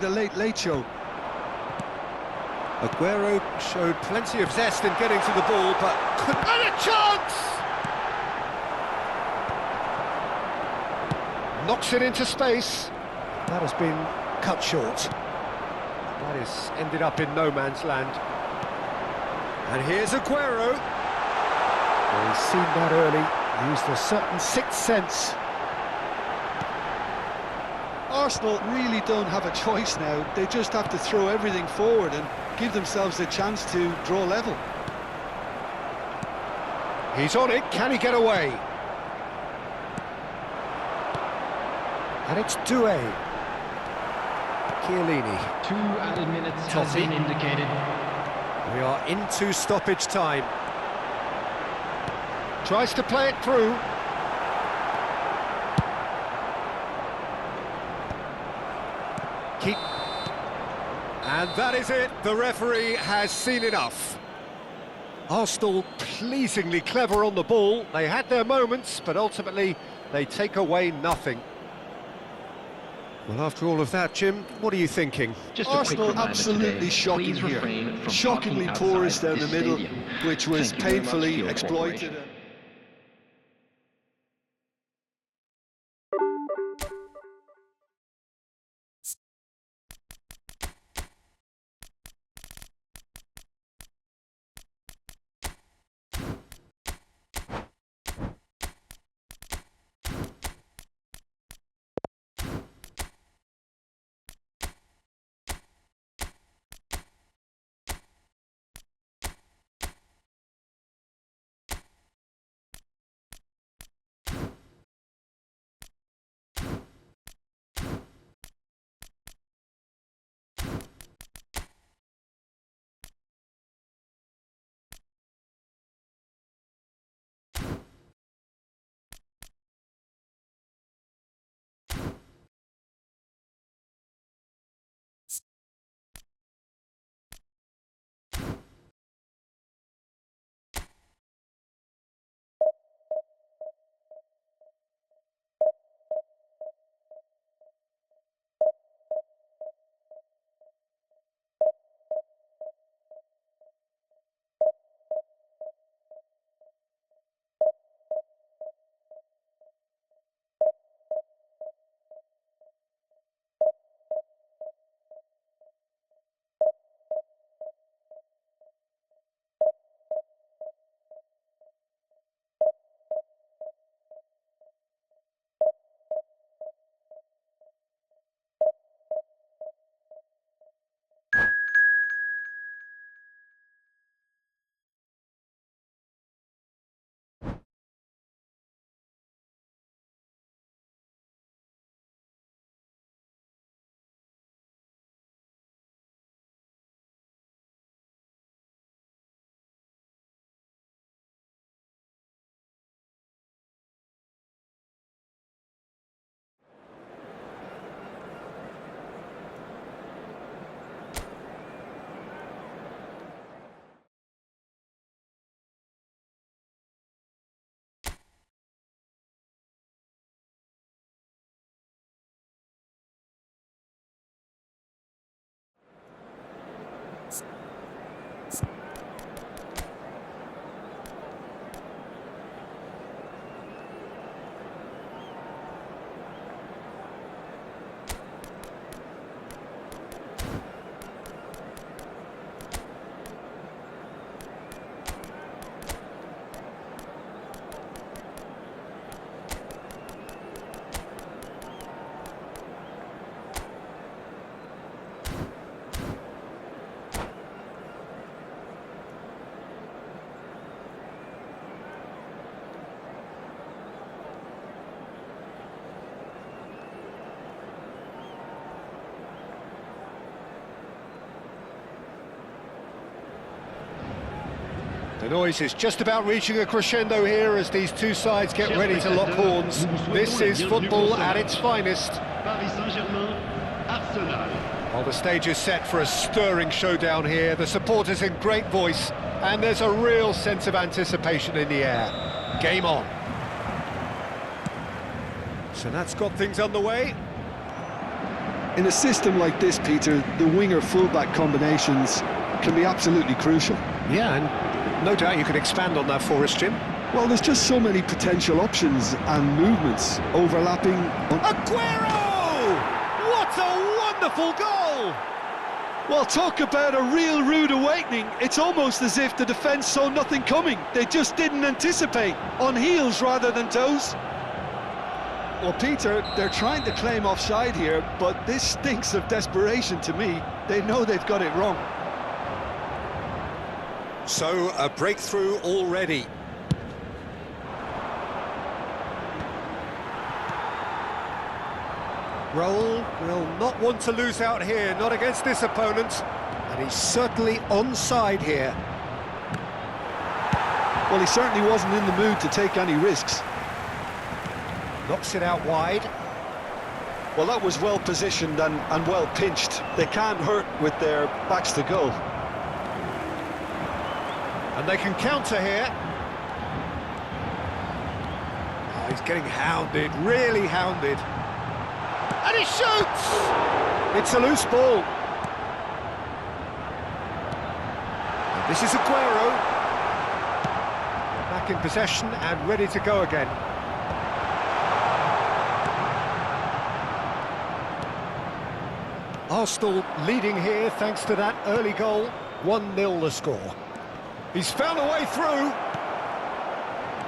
The late show. Aguero showed plenty of zest in getting to the ball, but couldn't... And a chance! Knocks it into space. That has been cut short. That is ended up in no man's land. And here's Aguero. He's seen that early, used a certain sixth sense. Arsenal really don't have a choice now. They just have to throw everything forward and give themselves a chance to draw level. He's on it, can he get away? And it's Doué. Chiellini. 2 added minutes has been indicated. We are into stoppage time. Tries to play it through. And that is it, the referee has seen enough. Arsenal pleasingly clever on the ball, they had their moments, but ultimately they take away nothing. Well, after all of that, Jim, what are you thinking? Just Arsenal absolutely shocking here. Shockingly porous down the middle, which was painfully exploited. The noise is just about reaching a crescendo here as these two sides get ready to lock horns. This is football at its finest. Well, the stage is set for a stirring showdown here. The supporters in great voice, and there's a real sense of anticipation in the air. Game on. So that's got things underway. In a system like this, Peter, the winger-fullback combinations can be absolutely crucial. Yeah, and no doubt you could expand on that for us, Jim. Well, there's just so many potential options and movements overlapping. Aguero! What a wonderful goal! Well, talk about a real rude awakening. It's almost as if the defence saw nothing coming. They just didn't anticipate, on heels rather than toes. Well, Peter, they're trying to claim offside here, but this stinks of desperation to me. They know they've got it wrong. So, a breakthrough already. Raul will not want to lose out here, not against this opponent. And he's certainly onside here. Well, he certainly wasn't in the mood to take any risks. Knocks it out wide. Well, that was well positioned and well pinched. They can't hurt with their backs to goal. And they can counter here. Oh, he's getting hounded, really hounded. And he shoots! It's a loose ball. And this is Aguero. Back in possession and ready to go again. Arsenal leading here thanks to that early goal. 1-0 the score. He's found a way through.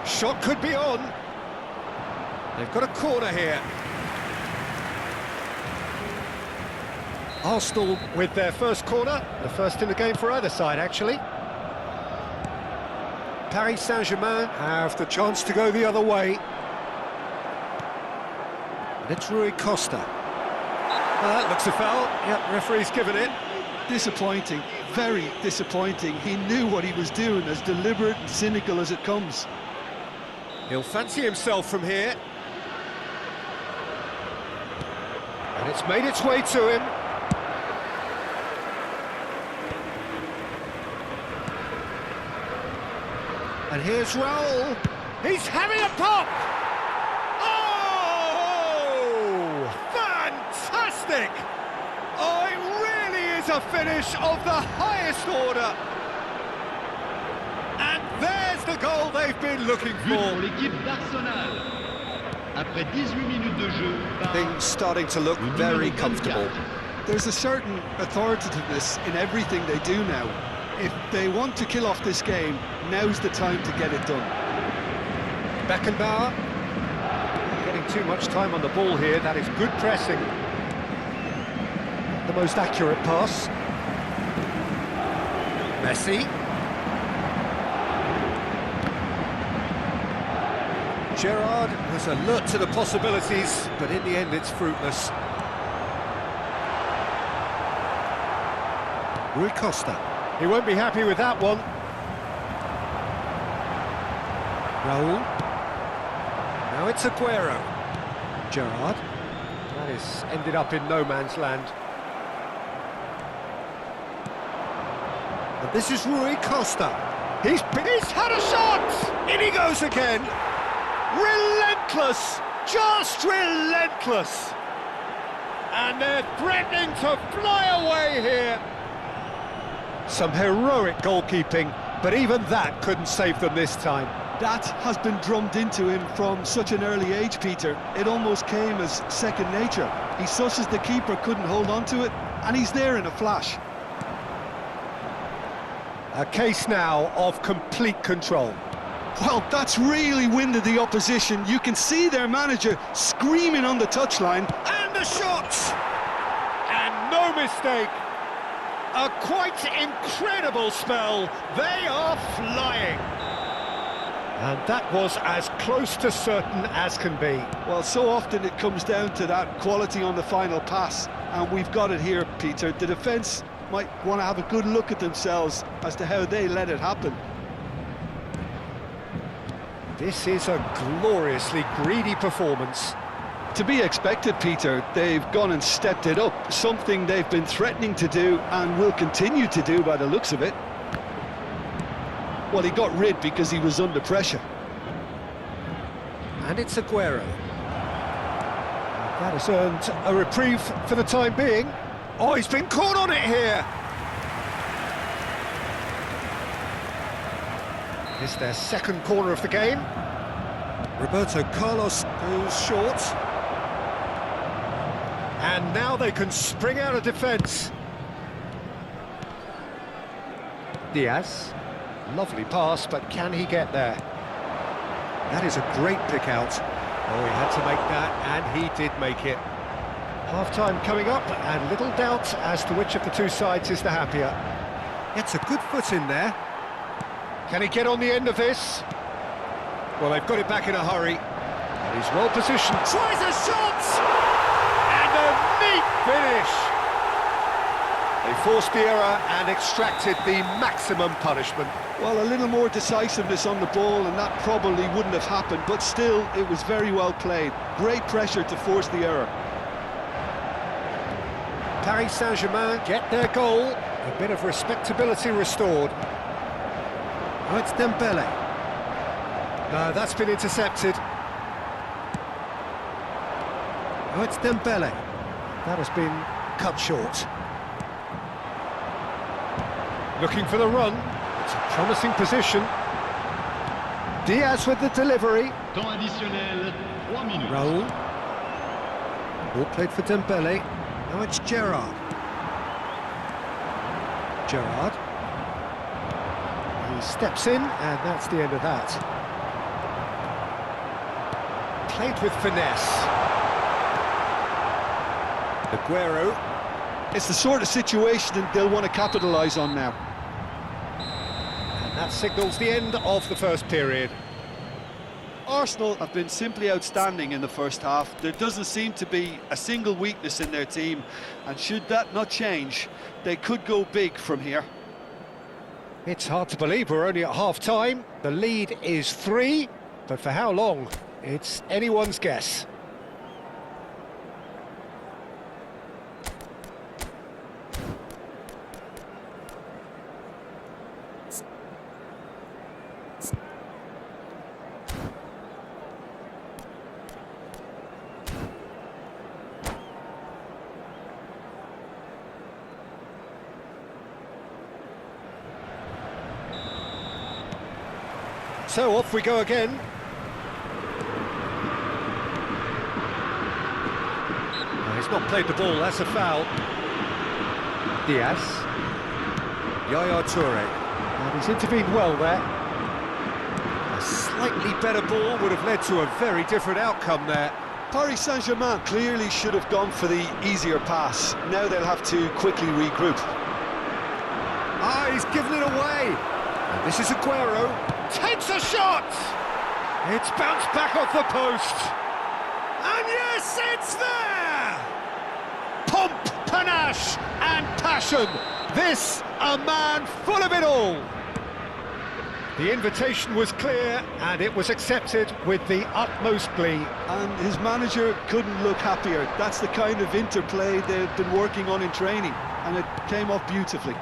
Shot could be on. They've got a corner here. Arsenal with their first corner, the first in the game for either side, actually. Paris Saint-Germain have the chance to go the other way. And it's Rui Costa. That looks a foul. Yep, referee's given it. Disappointing, very disappointing. He knew what he was doing, as deliberate and cynical as it comes. He'll fancy himself from here. And it's made its way to him. And here's Raul. He's having a pop! Oh! Fantastic! Oh, it really is a finish of the highest order. And there's the goal they've been looking But for. pour l'équipe d'Arsenal. Après 18 minutes de jeu. par Things starting to look le numéro very 24. comfortable. There's a certain authoritativeness in everything they do now. If they want to kill off this game, now's the time to get it done. Beckenbauer getting too much time on the ball here. That is good pressing. The most accurate pass. Messi. Gerrard was alert to the possibilities, but in the end it's fruitless. Rui Costa. He won't be happy with that one. Raul. Now it's Aguero. Gerrard. That is ended up in no man's land. And this is Rui Costa. He's had a shot! In he goes again! Relentless! Just relentless! And they're threatening to fly away here! Some heroic goalkeeping, but even that couldn't save them this time. That has been drummed into him from such an early age, Peter. It almost came as second nature. He susses the keeper couldn't hold on to it, and he's there in a flash. A case now of complete control. Well, that's really winded the opposition. You can see their manager screaming on the touchline. And the shot! And no mistake. A quite incredible spell. They are flying. And that was as close to certain as can be. Well, so often it comes down to that quality on the final pass, and we've got it here, Peter. The defence might want to have a good look at themselves as to how they let it happen. This is a gloriously greedy performance. To be expected, Peter. They've gone and stepped it up, something they've been threatening to do and will continue to do by the looks of it. Well, he got rid because he was under pressure. And it's Aguero. That has earned a reprieve for the time being. Oh, he's been caught on it here. It's their second corner of the game. Roberto Carlos goes short. And now they can spring out of defence. Diaz. Lovely pass, but can he get there? That is a great pick out. Oh, he had to make that, and he did make it. Half-time coming up, and little doubt as to which of the two sides is the happier. Gets a good foot in there. Can he get on the end of this? Well, they've got it back in a hurry. And he's well positioned. Tries a shot! And a neat finish! They forced the error and extracted the maximum punishment. Well, a little more decisiveness on the ball and that probably wouldn't have happened, but still, it was very well played. Great pressure to force the error. Paris Saint-Germain get their goal. A bit of respectability restored. Oh, it's Dembele. No, that's been intercepted. Oh, it's Dembele. That has been cut short. Looking for the run. It's a promising position. Diaz with the delivery. Temps additionnel, 3 minutes. Raul. Ball played for Dembele. Now it's Gerrard. Gerrard. He steps in, and that's the end of that. Played with finesse. Aguero. It's the sort of situation that they'll want to capitalise on now. And that signals the end of the first period. Arsenal have been simply outstanding in the first half. There doesn't seem to be a single weakness in their team, and should that not change, they could go big from here. It's hard to believe we're only at half-time. The lead is 3, but for how long? It's anyone's guess. So off we go again. No, he's not played the ball, that's a foul. Diaz. Yaya Toure. And he's intervened well there. A slightly better ball would have led to a very different outcome there. Paris Saint-Germain clearly should have gone for the easier pass. Now they'll have to quickly regroup. Ah, he's given it away. And this is Aguero. Takes a shot! It's bounced back off the post. And yes, it's there! Pomp, panache and passion. This, a man full of it all. The invitation was clear and it was accepted with the utmost glee. And his manager couldn't look happier. That's the kind of interplay they've been working on in training, and it came off beautifully.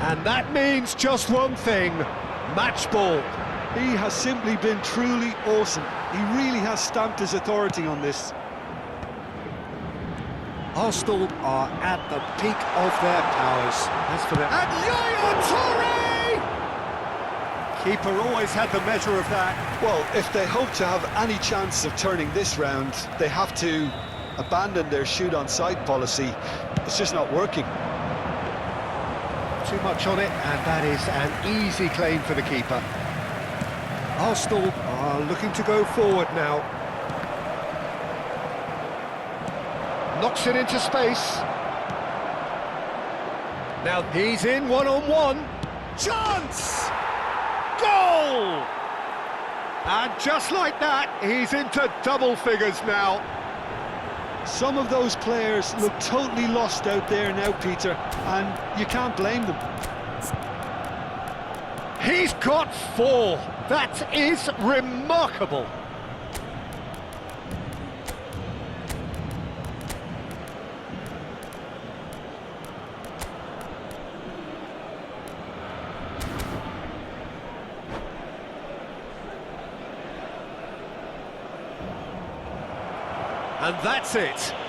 And that means just one thing, match ball. He has simply been truly awesome. He really has stamped his authority on this. Arsenal are at the peak of their powers. As for them, and Yaya Toure! Keeper always had the measure of that. Well, if they hope to have any chance of turning this round, they have to abandon their shoot-on-sight policy. It's just not working. Too much on it, and that is an easy claim for the keeper. Arsenal are looking to go forward now. Knocks it into space. Now he's in one-on-one. Chance! Goal! And just like that, he's into double figures now. Some of those players look totally lost out there now, Peter, and you can't blame them. He's got 4. That is remarkable. And that's it.